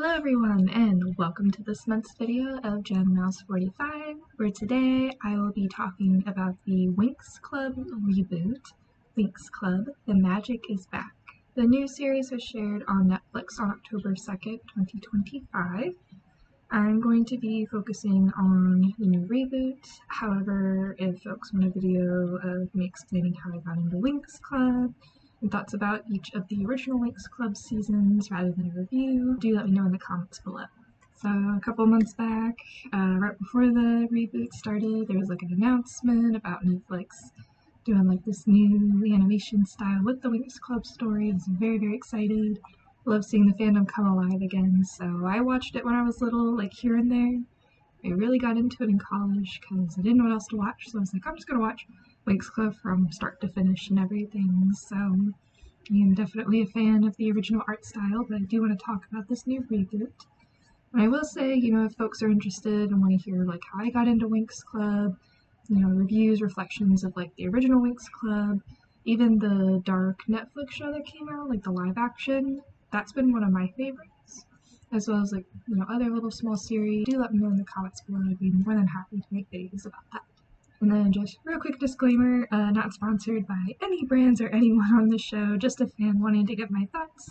Hello everyone, and welcome to this month's video of Jenmouse45, where today I will be talking about the Winx Club reboot, Winx Club, The Magic is Back. The new series was shared on Netflix on October 2nd, 2025. I'm going to be focusing on the new reboot. However, if folks want a video of me explaining how I got into Winx Club, and thoughts about each of the original Winx Club seasons rather than a review, do let me know in the comments below. So a couple months back, right before the reboot started, there was like an announcement about Netflix doing like this new animation style with the Winx Club story. I was very excited. Love seeing the fandom come alive again, so I watched it when I was little, like here and there. I really got into it in college because I didn't know what else to watch, so I was like, I'm just gonna watch Winx Club from start to finish and everything. So I'm definitely a fan of the original art style, but I do want to talk about this new reboot. And I will say, if folks are interested and want to hear like how I got into Winx Club, reviews, reflections of like the original Winx Club, even the dark Netflix show that came out, like the live action, that's been one of my favorites, as well as like other little small series. Do let me know in the comments below. I'd be more than happy to make videos about that. And then just real quick disclaimer, not sponsored by any brands or anyone on the show, just a fan wanting to get my thoughts,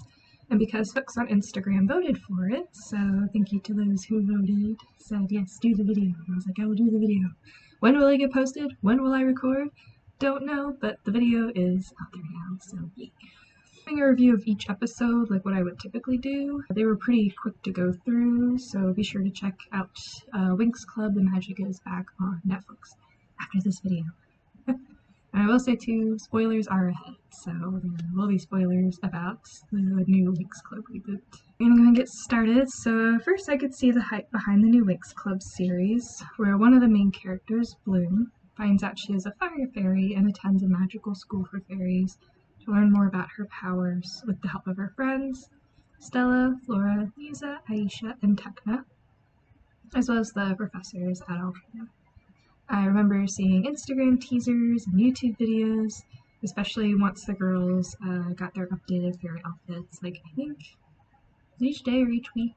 and because folks on Instagram voted for it, so thank you to those who voted, said yes, do the video. And I was like, I will do the video. When will it get posted? When will I record? Don't know, but the video is out there now, so yeah. Doing a review of each episode, like what I would typically do. They were pretty quick to go through, so be sure to check out Winx Club, The Magic is Back on Netflix after this video. And I will say too, spoilers are ahead, so there will be spoilers about the new Winx Club reboot. I'm gonna get started. So first I could see the hype behind the new Winx Club series, where one of the main characters, Bloom, finds out she is a fire fairy and attends a magical school for fairies to learn more about her powers with the help of her friends, Stella, Flora, Lisa, Aisha, and Tekna, as well as the professors at Altrina. I remember seeing Instagram teasers and YouTube videos, especially once the girls got their updated fairy outfits. Like, I think each day or each week,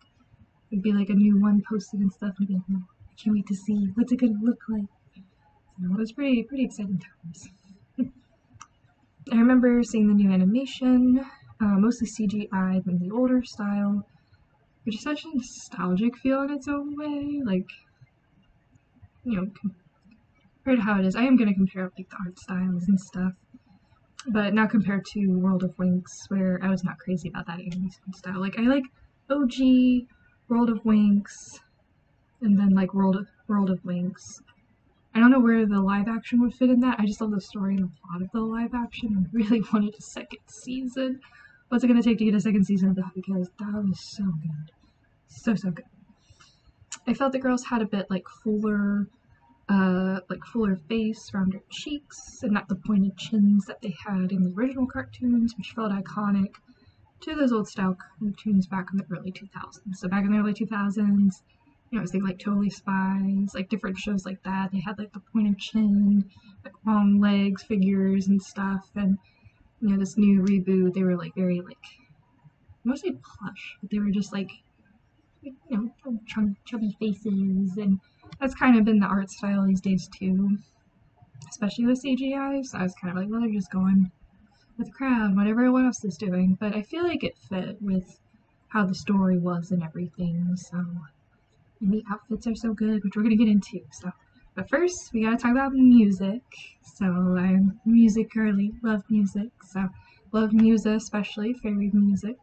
there'd be like a new one posted and stuff, and I'd be like, oh, I can't wait to see what's it gonna look like. So it was pretty exciting times. I remember seeing the new animation, mostly CGI than the older style, which is such a nostalgic feel in its own way. Like, compared to how it is, I am going to compare like the art styles and stuff, but not compared to World of Winx, where I was not crazy about that animation style. Like, I like OG World of Winx, and then like World of Winx. I don't know where the live action would fit in that. I just love the story and the plot of the live action and really wanted a second season. What's it going to take to get a second season of that? Because that was so good. So good. I felt the girls had a bit like fuller face, rounder cheeks, and not the pointed chins that they had in the original cartoons, which felt iconic to those old style cartoons back in the early 2000s. So back in the early 2000s, I was thinking like Totally Spies, like different shows like that. They had like the pointed chin, like long legs, figures and stuff. And this new reboot, they were like very like mostly plush, but they were just like chubby faces, and that's kind of been the art style these days too, especially with CGI. So I was kind of like, well, they're just going with the crowd, whatever everyone else is doing. But I feel like it fit with how the story was and everything. So. And the outfits are so good, which we're gonna get into. So, but first we gotta talk about music. So I'm a music girly, love music. So love Musa, especially fairy music.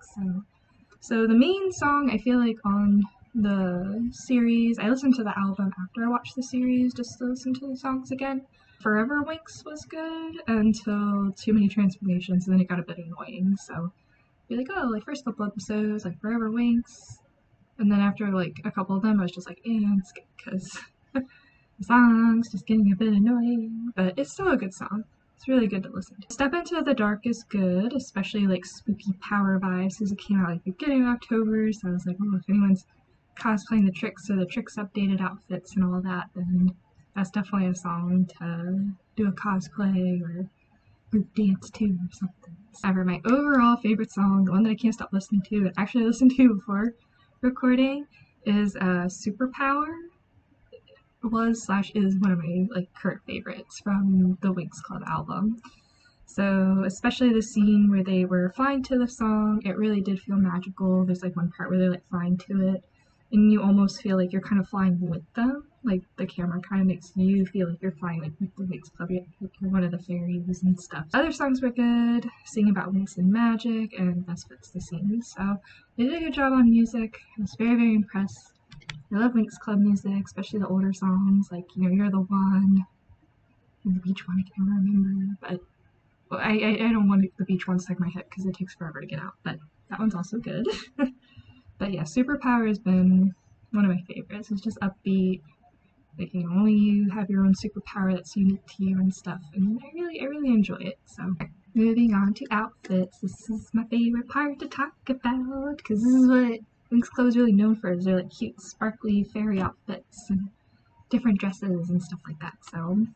So the main song I feel like on the series, I listened to the album after I watched the series just to listen to the songs again. Forever Winx was good until Too Many Transformations, and then it got a bit annoying. So be like, oh, like first couple episodes, like Forever Winx. And then after like a couple of them, I was just like, skip, because the song's just getting a bit annoying. But it's still a good song. It's really good to listen to. Step Into the Dark is good, especially like spooky power vibes, because it came out like beginning of October. So I was like, oh, if anyone's cosplaying the Tricks or the Tricks updated outfits and all that, then that's definitely a song to do a cosplay or group dance to or something. However, my overall favorite song, the one that I can't stop listening to, and actually listened to before, recording is Superpower. Was/is one of my like current favorites from the Winx Club album. So especially the scene where they were flying to the song, it really did feel magical. There's like one part where they're like flying to it, and you almost feel like you're kind of flying with them. Like the camera kind of makes you feel like you're flying like with the Winx Club. You're one of the fairies and stuff. Other songs were good, singing about Winx and magic, and best fits the scene. So they did a good job on music. I was very, very impressed. I love Winx Club music, especially the older songs, like, you know, You're the One, and the beach one I can't remember, but well, I don't want the beach one stuck in my head because it takes forever to get out, but that one's also good. But yeah, Superpower has been one of my favorites. It's just upbeat, like, you know, only you have your own superpower that's unique to you and stuff, and I really enjoy it. So moving on to outfits, this is my favorite part to talk about because this is what Winx Club is really known for, is their like cute, sparkly fairy outfits and different dresses and stuff like that. So,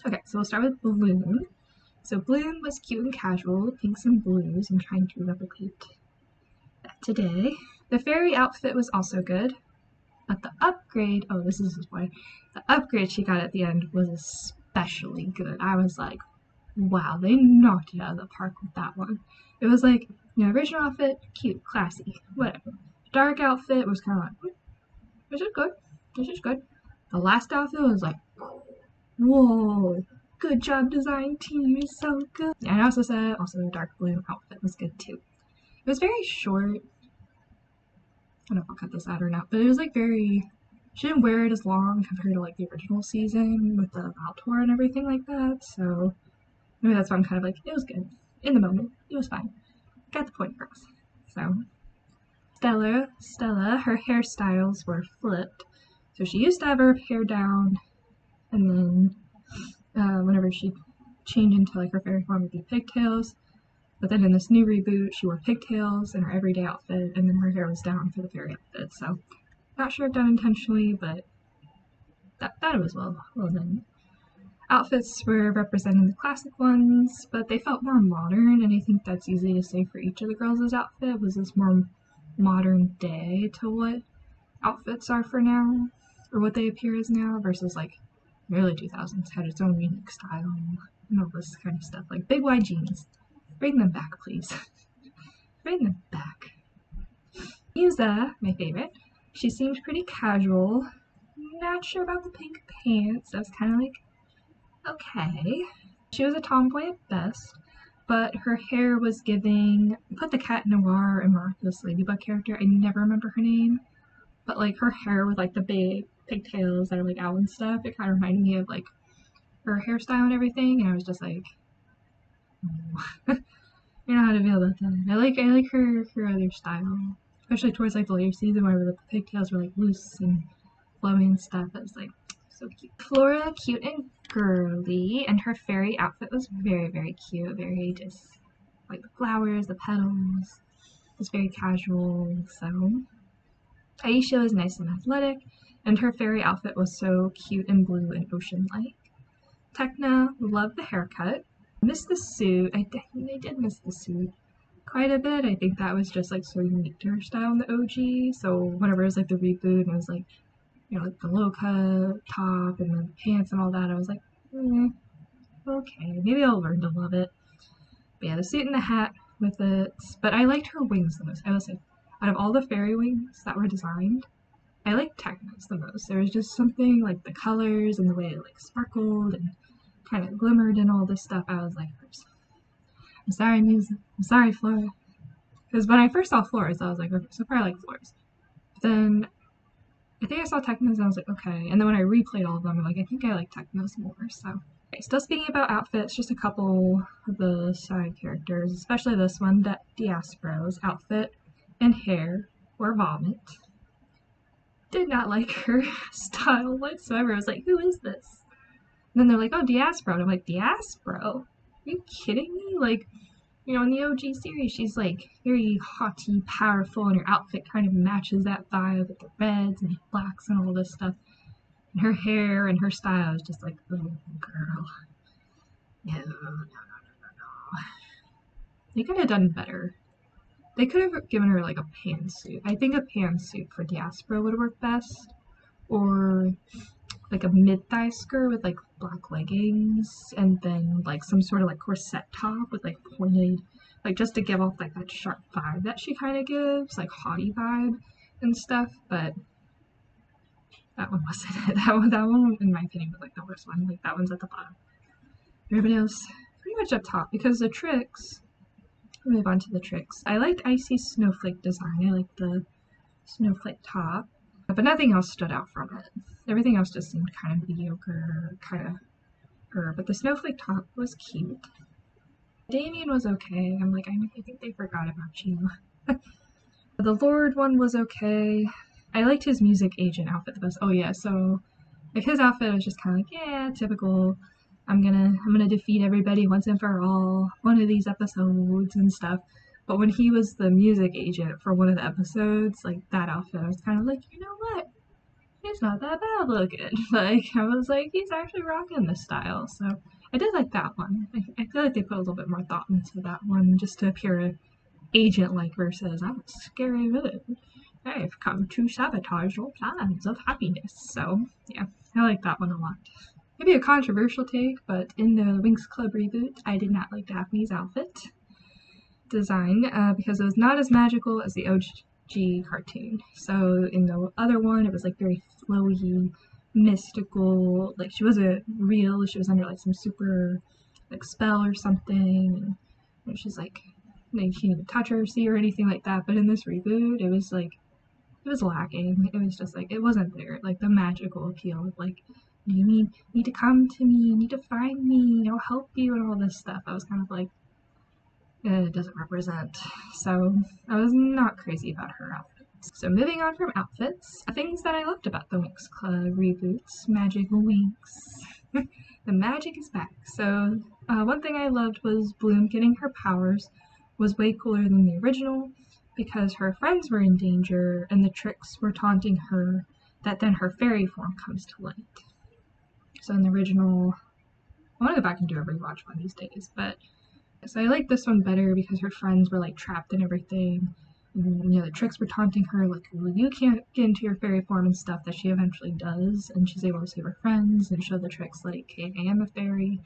okay, so we'll start with Bloom. So Bloom was cute and casual, pinks and blues. I'm trying to replicate that today. The fairy outfit was also good, but the upgrade, oh, this is why, the upgrade she got at the end was especially good. I was like, wow, they knocked it out of the park with that one. It was like, you know, original outfit, cute, classy, whatever. Dark outfit was kind of like, this is good, this is good. The last outfit was like, whoa, good job design team, you're so good. And I also said, the dark blue outfit was good too. It was very short. I don't know if I'll cut this out or not, but it was like very, she didn't wear it as long compared to like the original season with the Val tour and everything like that, so maybe that's why I'm kind of like, it was good. In the moment, it was fine. Got the point across. So, Stella, her hairstyles were flipped. So she used to have her hair down, and then whenever she changed into like her fairy form, it'd be pigtails. But then in this new reboot, she wore pigtails in her everyday outfit, and then her hair was down for the fairy outfit. So, not sure if done intentionally, but that was well done. Outfits were representing the classic ones, but they felt more modern, and I think that's easy to say for each of the girls' outfit. Was this more modern day to what outfits are for now, or what they appear as now, versus like the early 2000s had its own unique style and all this kind of stuff, like big wide jeans. Bring them back, please. Bring them back. Musa, my favorite, she seemed pretty casual. Not sure about the pink pants. I was kind of like, okay. She was a tomboy at best, but her hair was giving, put the Cat Noir and Miraculous Ladybug character, I never remember her name, but like her hair with like the big pigtails that are like owl and stuff, it kind of reminded me of like her hairstyle and everything, and I was just like, oh. I don't know how to feel about that. I like her other style, especially towards like the later season where the pigtails were like loose and flowing and stuff. It was like so cute. Flora, cute and girly, and her fairy outfit was very cute, very just like the flowers, the petals. It was very casual. So Aisha was nice and athletic, and her fairy outfit was so cute and blue and ocean-like. Tekna loved the haircut. Missed the suit. I did miss the suit quite a bit. I think that was just like so unique to her style in the OG. So whenever it was like the reboot and it was like, you know, like the low cut top and the pants and all that, I was like, okay, maybe I'll learn to love it. But yeah, the suit and the hat with it. But I liked her wings the most. I will say, out of all the fairy wings that were designed, I liked Tekna's the most. There was just something like the colors and the way it like sparkled and kind of glimmered and all this stuff. I was like, I'm sorry, Musa. I'm sorry, Flora. Because when I first saw Flora's, I was like, okay, so far I like Flora's. But then I think I saw Tekna's and I was like, okay. And then when I replayed all of them, I'm like, I think I like Tekna's more. So, okay, still speaking about outfits, just a couple of the side characters, especially this one, that Diaspro's outfit and hair were vomit. Did not like her style whatsoever. I was like, who is this? And then they're like, oh, Diaspro. And I'm like, Diaspro? Are you kidding me? Like, you know, in the OG series, she's like very haughty, powerful, and her outfit kind of matches that vibe with the reds and the blacks and all this stuff. And her hair and her style is just like, oh, girl. No. They could have done better. They could have given her like a pantsuit. I think a pantsuit for Diaspora would work best. Or like a mid-thigh skirt with like black leggings and then like some sort of like corset top with like pointed, like just to give off like that sharp vibe that she kind of gives, like haughty vibe and stuff. But that one wasn't it. That one in my opinion was like the worst one. Like that one's at the bottom. Everybody else pretty much up top because the tricks. I'll move on to the tricks. I liked Icy's snowflake design. I like the snowflake top, but nothing else stood out from it. Everything else just seemed kind of mediocre, kind of her, but the snowflake top was cute. Damien was okay. I'm like, I think they forgot about you. The Lord one was okay. I liked his music agent outfit the best. Oh yeah, so like his outfit was just kind of like, yeah, typical. I'm gonna defeat everybody once and for all, one of these episodes and stuff. But when he was the music agent for one of the episodes, like that outfit, I was kind of like, you know what? He's not that bad looking. Like, I was like, he's actually rocking this style. So I did like that one. I feel like they put a little bit more thought into that one just to appear agent-like versus I'm a scary villain. I've come to sabotage your plans of happiness. So yeah, I like that one a lot. Maybe a controversial take, but in the Winx Club reboot, I did not like Daphne's outfit design because it was not as magical as the OG cartoon. So in the other one, it was like very flowy, mystical. Like she wasn't real. She was under like some super like spell or something. And she's like, you can't even touch her, or see her, or anything like that. But in this reboot, it was like it was lacking. It was just like it wasn't there. Like the magical appeal of like you need to come to me, you need to find me, I'll help you, and all this stuff. I was kind of like, it doesn't represent. So I was not crazy about her outfits. So moving on from outfits, things that I loved about the Winx Club reboots, Magic Winx. The magic is back. So one thing I loved was Bloom getting her powers was way cooler than the original because her friends were in danger and the tricks were taunting her that then her fairy form comes to light. So in the original, I want to go back and do a rewatch one of these days, but so I like this one better because her friends were like trapped in everything. And, you know, the tricks were taunting her like, well, you can't get into your fairy form and stuff that she eventually does, and she's able to save her friends and show the tricks like, hey, I am a fairy.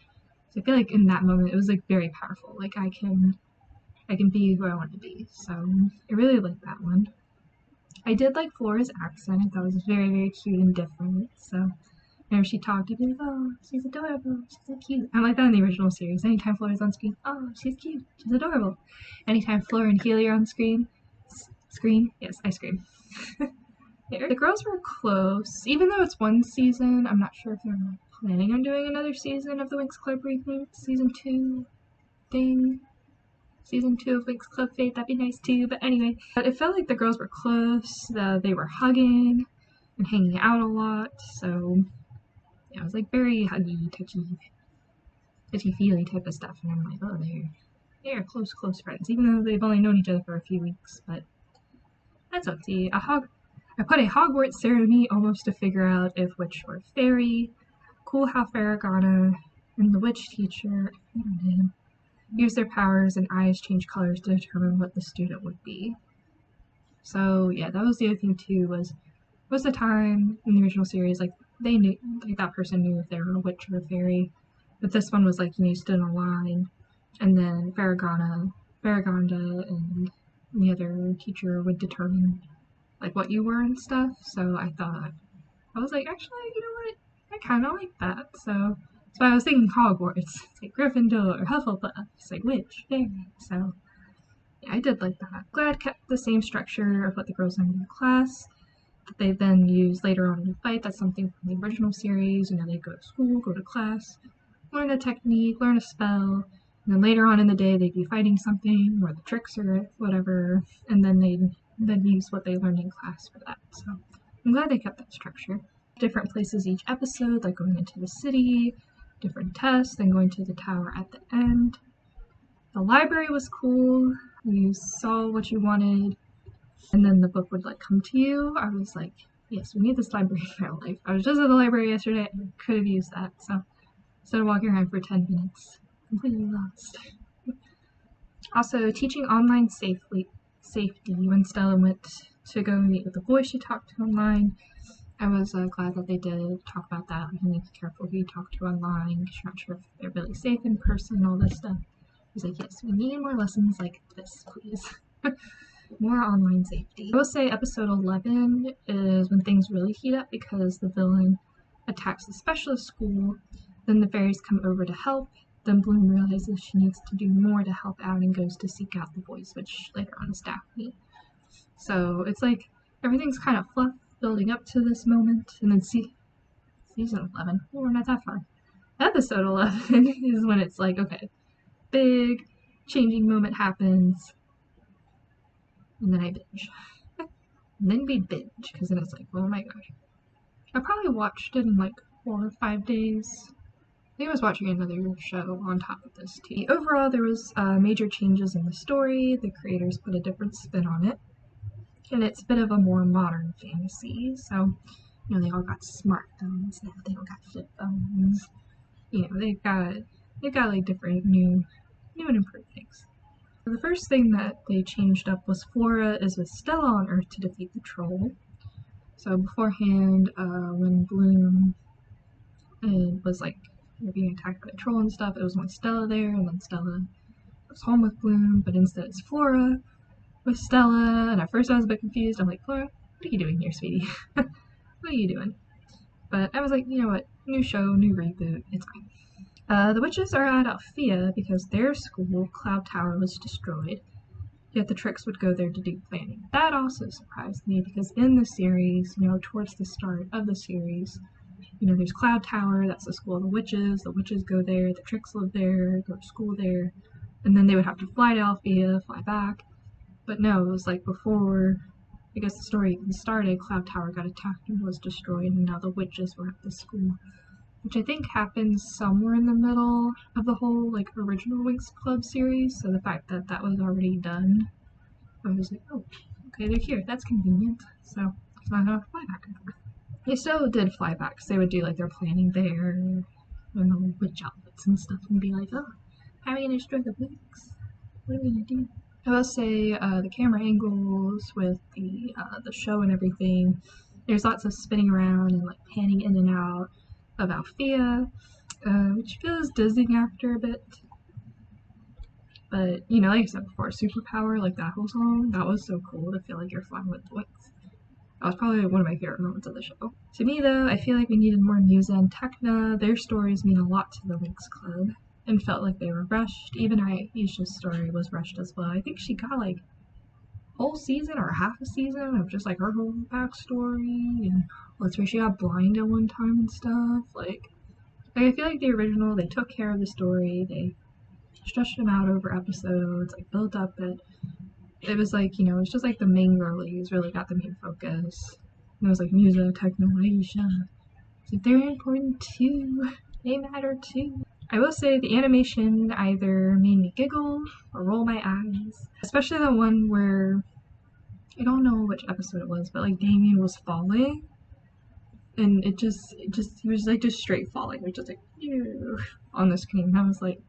So I feel like in that moment it was like very powerful. Like I can be who I want to be. So I really liked that one. I did like Flora's accent. I thought it was very, very cute and different. So whenever she talked, you'd be like, oh, she's adorable, she's so cute. I'm like that in the original series. Anytime Flora's on screen, oh, she's cute, she's adorable. Anytime Flora and Healy are on screen, yes, I scream. The girls were close. Even though it's one season, I'm not sure if they're planning on doing another season of the Winx Club reboot, season 2 thing. Season 2 of Winx Club Fate, that'd be nice too, but anyway. But it felt like the girls were close, they were hugging and hanging out a lot, so yeah, it was like very huggy, touchy-feely type of stuff, and I'm like, oh, they're close friends, even though they've only known each other for a few weeks, but that's okay. I put a Hogwarts ceremony almost to figure out if which were fairy, cool how Farragana and the witch teacher, use their powers and eyes change colors to determine what the student would be. So yeah, that was the other thing too, was most of the time in the original series, like they knew, like that person knew if they were a witch or a fairy, but this one was like, you know, you stood in a line, and then Farraganda and the other teacher would determine like what you were and stuff. So I was like, actually, you know what, I kind of like that. So I was thinking Hogwarts. It's like Gryffindor, Hufflepuff, it's like witch, fairy. So yeah, I did like that. Glad kept the same structure of what the girls learned in class that they then use later on in the fight. That's something from the original series. You know, they go to school, go to class, learn a technique, learn a spell, and then later on in the day they'd be fighting something or the tricks or whatever, and then they'd use what they learned in class for that. So I'm glad they kept that structure. Different places each episode, like going into the city, different tests, then going to the tower at the end. The library was cool. You saw what you wanted, and then the book would like come to you. I was like, yes, we need this library in my life. I was just at the library yesterday and could have used that. So instead of walking around for 10 minutes, completely lost. Also, teaching online safety. When Stella went to go meet with the boy she talked to online, I was glad that they did talk about that. Like, you need to be careful who you talk to online because you're not sure if they're really safe in person, all this stuff. I was like, yes, we need more lessons like this, please. More online safety. I will say episode 11 is when things really heat up because the villain attacks the specialist school, then the fairies come over to help, then Bloom realizes she needs to do more to help out and goes to seek out the boys, which later on is Daphne. So it's like everything's kind of fluff building up to this moment, and then season 11, we're not that far. Episode 11 is when it's like, okay, big changing moment happens, and then I binge. And then we binge, because then it's like, oh my gosh. I probably watched it in like 4 or 5 days. I think I was watching another show on top of this too. Overall, there was major changes in the story. The creators put a different spin on it. And it's a bit of a more modern fantasy. So, you know, they all got smartphones now. They all got flip phones. You know, they've got like different new and improved things. The first thing that they changed up was Flora is with Stella on Earth to defeat the troll. So beforehand, when Bloom was like being attacked by the troll and stuff, it was only Stella there, and then Stella was home with Bloom, but instead it's Flora with Stella, and at first I was a bit confused. I'm like, Flora, what are you doing here, sweetie? What are you doing? But I was like, you know what, new show, new reboot, it's fine. The witches are at Althea because their school, Cloud Tower, was destroyed, yet the Tricks would go there to do planning. That also surprised me because in the series, you know, towards the start of the series, you know, there's Cloud Tower, that's the school of the witches go there, the Tricks live there, go to school there, and then they would have to fly to Althea, fly back. But no, it was like before, I guess the story even started, Cloud Tower got attacked and was destroyed, and now the witches were at the school. Which I think happens somewhere in the middle of the whole, like, original Winx Club series, so the fact that that was already done, I was like, oh, okay, they're here, that's convenient, so I'm not gonna fly back and forth. They still did fly back, because they would do, like, their planning there, and the witch outfits and stuff, and be like, oh, how are we gonna destroy the Winx? What are we gonna do? I will say, the camera angles with the show and everything, there's lots of spinning around and, like, panning in and out of Althea, which feels dizzying after a bit. But, you know, like I said before, Superpower, like that whole song, that was so cool to feel like you're flying with the Winx. That was probably one of my favorite moments of the show. To me, though, I feel like we needed more Musa and Tecna. Their stories mean a lot to the Winx Club, and felt like they were rushed. Even Aisha's story was rushed as well. I think she got, like, whole season or half a season of just, like, her whole backstory, and that's where she got blind at one time and stuff. Like I feel like the original, they took care of the story, they stretched them out over episodes, like built up it. It was like, you know, it's just like the main girlies really got the main focus. And it was like Musa, Tecna, Aisha. It's like they're important too. They matter too. I will say the animation either made me giggle or roll my eyes. Especially the one where, I don't know which episode it was, but like Damien was falling. And he was like just straight falling, like just like, ew, on the screen. And I was like,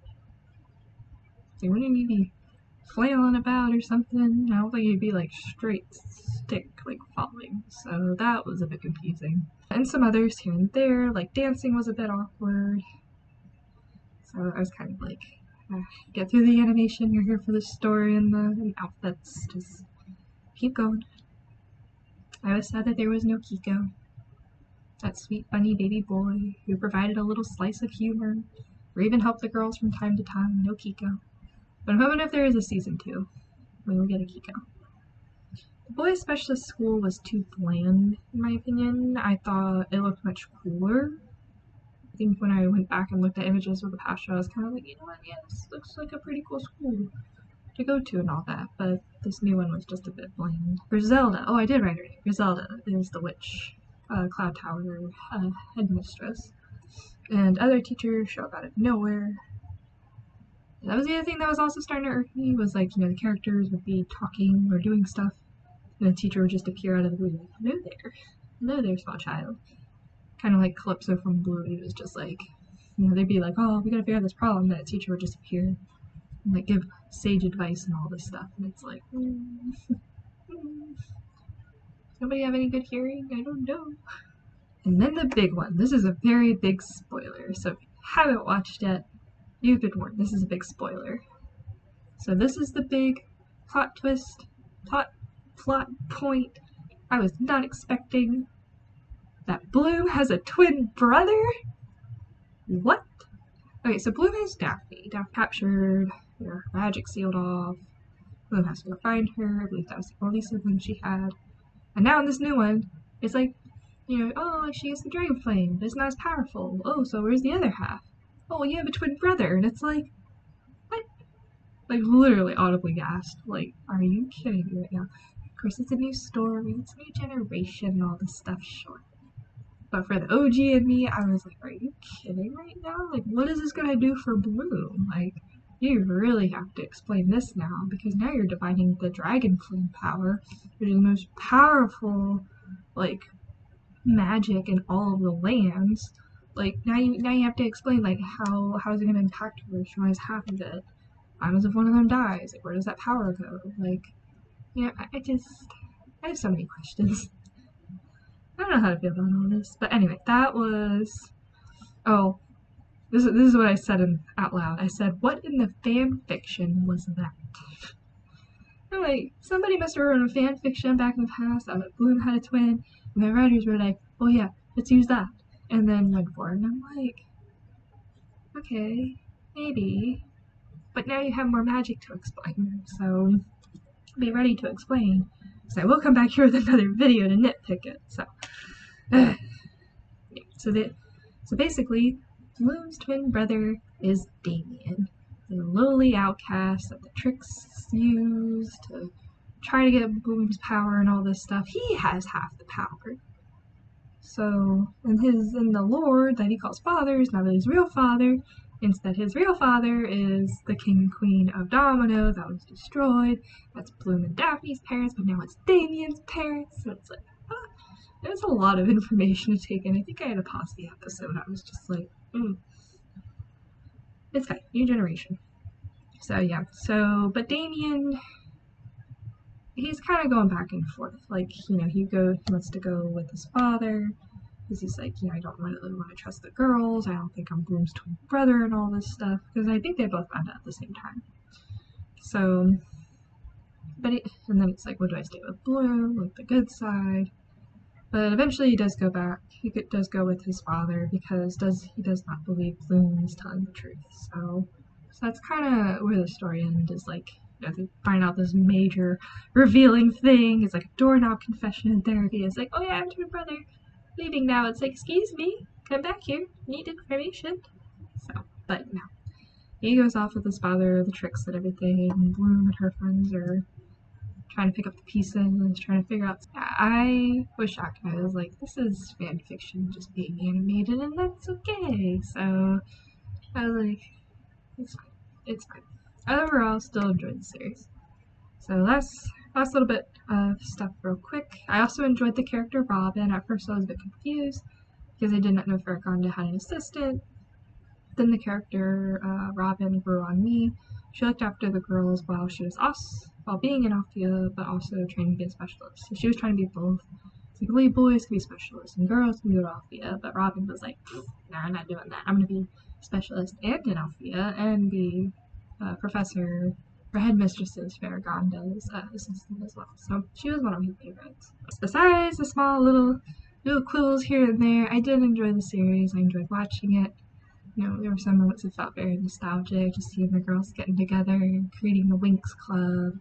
wouldn't you be flailing about or something? I don't think you'd be like straight stick, like falling. So that was a bit confusing. And some others here and there, like dancing was a bit awkward. So I was kind of like, get through the animation, you're here for the story and the outfits, just keep going. I was sad that there was no Kiko. That sweet, funny baby boy who provided a little slice of humor, or even helped the girls from time to time. No Kiko. But I'm hoping if there is a season 2, we will get a Kiko. The boys' specialist school was too bland, in my opinion. I thought it looked much cooler. I think when I went back and looked at images with the past show, I was kind of like, you know what, yeah, this looks like a pretty cool school to go to and all that, but this new one was just a bit bland. Griselda, oh, I did write her name. Griselda is the witch. Cloud Tower headmistress, and other teachers show up out of nowhere. That was the other thing that was also starting to irk me, was like, you know, the characters would be talking or doing stuff, and the teacher would just appear out of the blue. Hello there, small child. Kind of like Calypso from Bluey was just like, you know, they'd be like, oh, we gotta figure out this problem, and the teacher would just appear and like give sage advice and all this stuff, and it's like, nobody have any good hearing? I don't know. And then the big one. This is a very big spoiler, so if you haven't watched yet, you've been warned. This is a big spoiler. So this is the big plot twist, plot point I was not expecting. That Bloom has a twin brother? What? Okay, so Bloom has Daphne. Daphne captured, her magic sealed off. Bloom has to go find her. I believe that was the only sibling she had. And now in this new one, it's like, oh, she has the dragon flame, but it's not as powerful. Oh, so where's the other half? Oh, you have a twin brother, and it's like, what? Like, literally audibly gasped. Like, are you kidding me right now? Of course, it's a new story, it's a new generation, and all this stuff, sure. But for the OG and me, I was like, are you kidding right now? Like, what is this gonna do for Bloom? Like, you really have to explain this now, because now you're dividing the dragon flame power, which is the most powerful, like, magic in all of the lands. Like, now you have to explain, like, how's it gonna impact her if she only has half of it? What happens if one of them dies? Like, where does that power go? Like, I have so many questions. I don't know how to feel about all this. But anyway, that was... Oh, this is what I said out loud. I said, what in the fan fiction was that? I'm like, somebody must have written a fan fiction back in the past that Bloom had a twin, and the writers were like, oh yeah, let's use that. And then went for it, and I'm like, okay, maybe. But now you have more magic to explain, so be ready to explain. So I will come back here with another video to nitpick it, so. Yeah, so basically, Bloom's twin brother is Damien, the lowly outcast that the tricks use to try to get Bloom's power and all this stuff. He has half the power. So, in the lore that he calls father is not really his real father. Instead, his real father is the king and queen of Domino that was destroyed. That's Bloom and Daphne's parents, but now it's Damien's parents. So it's like, there's a lot of information to take in. I think I had to pause the episode. I was just like, It's fine. New generation. So, yeah. But Damien, he's kind of going back and forth. Like, he wants to go with his father. Because he's like, I don't really want to trust the girls. I don't think I'm Bloom's twin brother and all this stuff. Because I think they both found out at the same time. So, and then it's like, what do I stay with Bloom? Like the good side. But eventually he does go back. He does go with his father because he does not believe Bloom is telling the truth. So that's kind of where the story ends. Is like, they find out this major revealing thing. It's like a doorknob confession in therapy. It's like, oh yeah, I'm twin brother. Leaving now. It's like, excuse me, come back here. Need information. So, but no. He goes off with his father, the tricks and everything. And Bloom and her friends are trying to pick up the pieces, trying to figure out. I was shocked. I was like, this is fan fiction just being animated, and that's okay. So I was like, it's fine. It's fine. Overall, still enjoyed the series. So last little bit of stuff real quick. I also enjoyed the character Robin. At first I was a bit confused because I did not know Farragonda had an assistant. Then the character Robin grew on me. She looked after the girls while being an Althea, but also trying to be a specialist. So she was trying to be both. So you believe boys can be specialists and girls can go to Althea, but Robin was like, no, I'm not doing that. I'm going to be a specialist and an Althea and be a professor or headmistress's Farragonda's assistant as well. So she was one of my favorites. Besides the small little quibbles here and there, I did enjoy the series. I enjoyed watching it. There were some moments that felt very nostalgic, just seeing the girls getting together, creating the Winx Club,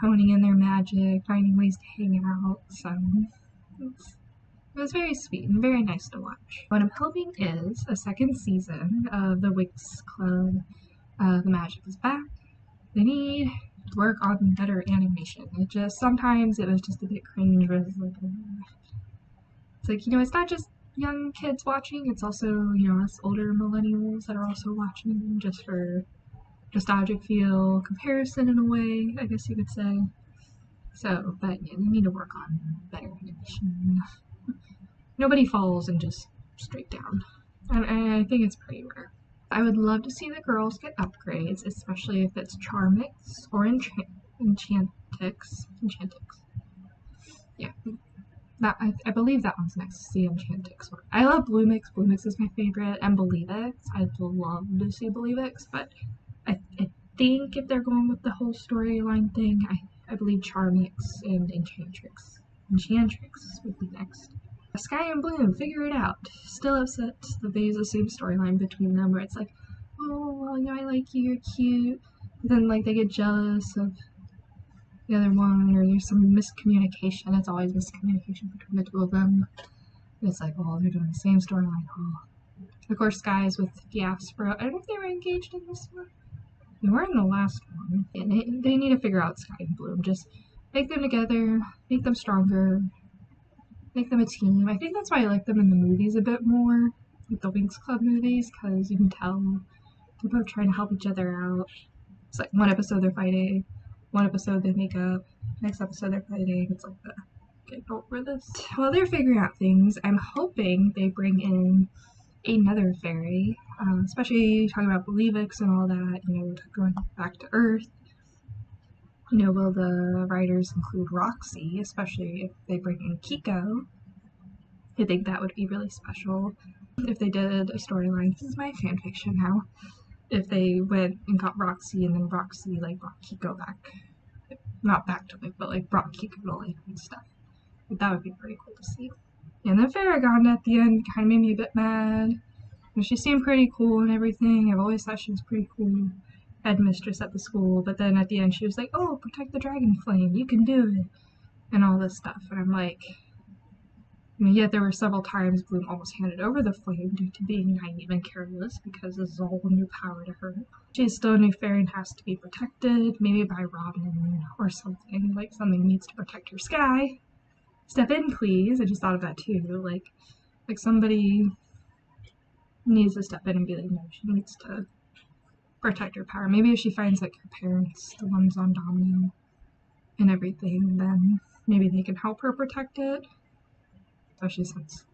honing in their magic, finding ways to hang out. So it was very sweet and very nice to watch. What I'm hoping is a second season of the Winx Club. The magic is back. They need to work on better animation. Sometimes it was just a bit cringe. It's like, it's not just young kids watching, it's also, us older millennials that are also watching, just for nostalgic feel, comparison in a way, I guess you could say. So, but yeah, they need to work on better animation. Nobody falls and just straight down. And I think it's pretty rare. I would love to see the girls get upgrades, especially if it's Charmix or Enchantix. Yeah, that I believe that one's next to see Enchantix. I love Bloomix. Bloomix is my favorite, and Believix. I'd love to see Believix, but I think if they're going with the whole storyline thing, I believe Charmix and Enchantrix would be next. Sky and Bloom, figure it out. Still upset that they use the same storyline between them where it's like, oh, well, you know, I like you, you're cute. But then, like, they get jealous of the other one, or there's some miscommunication. It's always miscommunication between the two of them. It's like, oh, they're doing the same storyline. Oh. Of course, Sky's with Diaspora. I don't know if they were engaged in this one. They were in the last one. And they need to figure out Sky and Bloom. Just make them together, make them stronger, make them a team. I think that's why I like them in the movies a bit more, like the Winx Club movies, because you can tell they're both trying to help each other out. It's like one episode they're fighting, one episode they make up, next episode they're fighting. It's like, get over this. While they're figuring out things, I'm hoping they bring in another fairy, especially talking about Believix and all that, you know, going back to Earth. You know, will the writers include Roxy, especially if they bring in Kiko? I think that would be really special. If they did a storyline, this is my fanfiction now, if they went and got Roxy and then Roxy, like, brought Kiko back. Not back to life, but, like, brought Kiko to life and stuff. But that would be pretty cool to see. And then Farragonda at the end kind of made me a bit mad. She seemed pretty cool and everything. I've always thought she was pretty cool headmistress at the school, but then at the end she was like, oh, protect the dragon flame, you can do it, and all this stuff. And I'm like, I mean, yet there were several times Bloom almost handed over the flame due to being naive and careless, because this is all new power to her. She's still a new fairy and has to be protected, maybe by Robin or something. Like, something needs to protect her. Sky, step in, please. I just thought of that too. Like somebody needs to step in and be like, no, she needs to protect her power. Maybe if she finds, like, her parents, the ones on Domino and everything, then maybe they can help her protect it. Especially since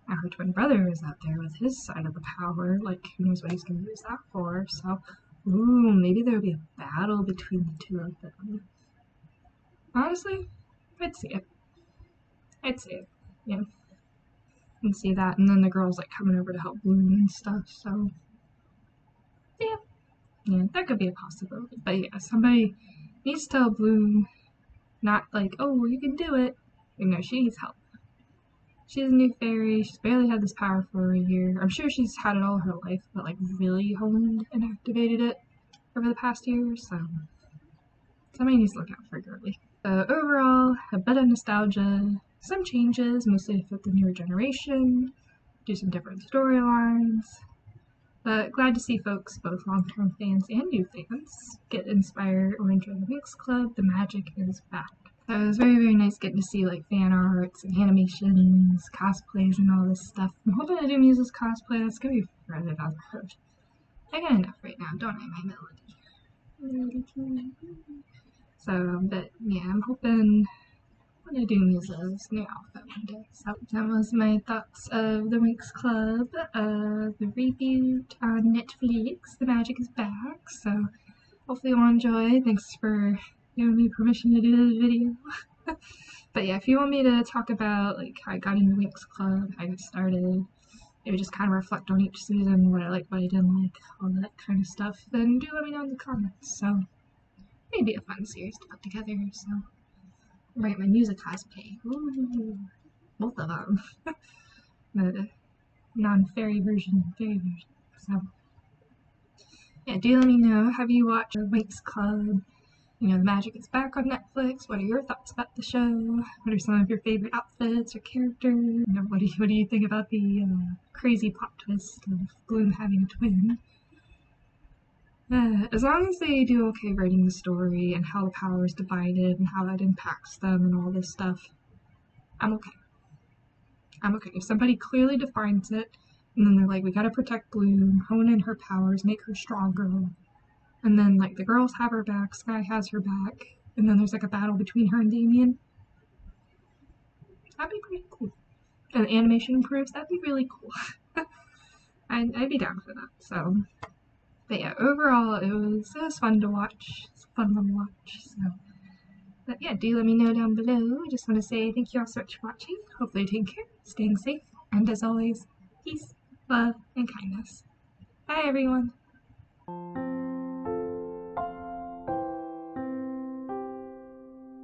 now her twin brother is out there with his side of the power. Like, who knows what he's going to use that for. So, ooh, maybe there will be a battle between the two of them. Honestly, I'd see it. Yeah. And see that, and then the girls, like, coming over to help Bloom and stuff, so yeah, that could be a possibility. But yeah, somebody needs to tell Bloom, not like, oh, you can do it. You know, she needs help. She's a new fairy, she's barely had this power for a year. I'm sure she's had it all her life, but, like, really honed and activated it over the past year, so somebody needs to look out for her girly. So overall, a bit of nostalgia, some changes, mostly to fit the newer generation, do some different storylines, but glad to see folks, both long-term fans and new fans, get inspired or enjoy the Winx Club. The magic is back. So it was very, very nice getting to see, like, fan arts and animations, cosplays, and all this stuff. I'm hoping to do Muse's cosplay. That's gonna be further down the road. I got enough right now, don't I, my melody? So, but yeah, I'm hoping I'm gonna do Muse's new outfit one day. So that was my thoughts of the Winx Club, the reboot on Netflix. The magic is back, so hopefully you'll enjoy. Thanks for giving me permission to do this video. But yeah, if you want me to talk about, like, how I got into Winx Club, how I got started, maybe just kind of reflect on each season, what I liked, what I didn't like, all that kind of stuff, then do let me know in the comments. So maybe a fun series to put together. So right, my music cosplay. Ooh, both of them. The non-fairy version and fairy version. So yeah, do let me know. Have you watched Winx Club? You know, the magic is back on Netflix. What are your thoughts about the show? What are some of your favorite outfits or characters? You know, what do you think about the crazy plot twist of Bloom having a twin? As long as they do okay writing the story and how the power is divided and how that impacts them and all this stuff, I'm okay. I'm okay. If somebody clearly defines it, and then they're like, we gotta protect Bloom, hone in her powers, make her stronger, and then, like, the girls have her back, Sky has her back, and then there's, like, a battle between her and Damien, that'd be pretty cool. And the animation improves, that'd be really cool. I'd be down for that. So, but yeah, overall it was fun to watch. It's a fun one to watch. So, but yeah, do let me know down below. I just want to say thank you all so much for watching. Hopefully, you're taking care, staying safe, and as always, peace, love, and kindness. Bye, everyone.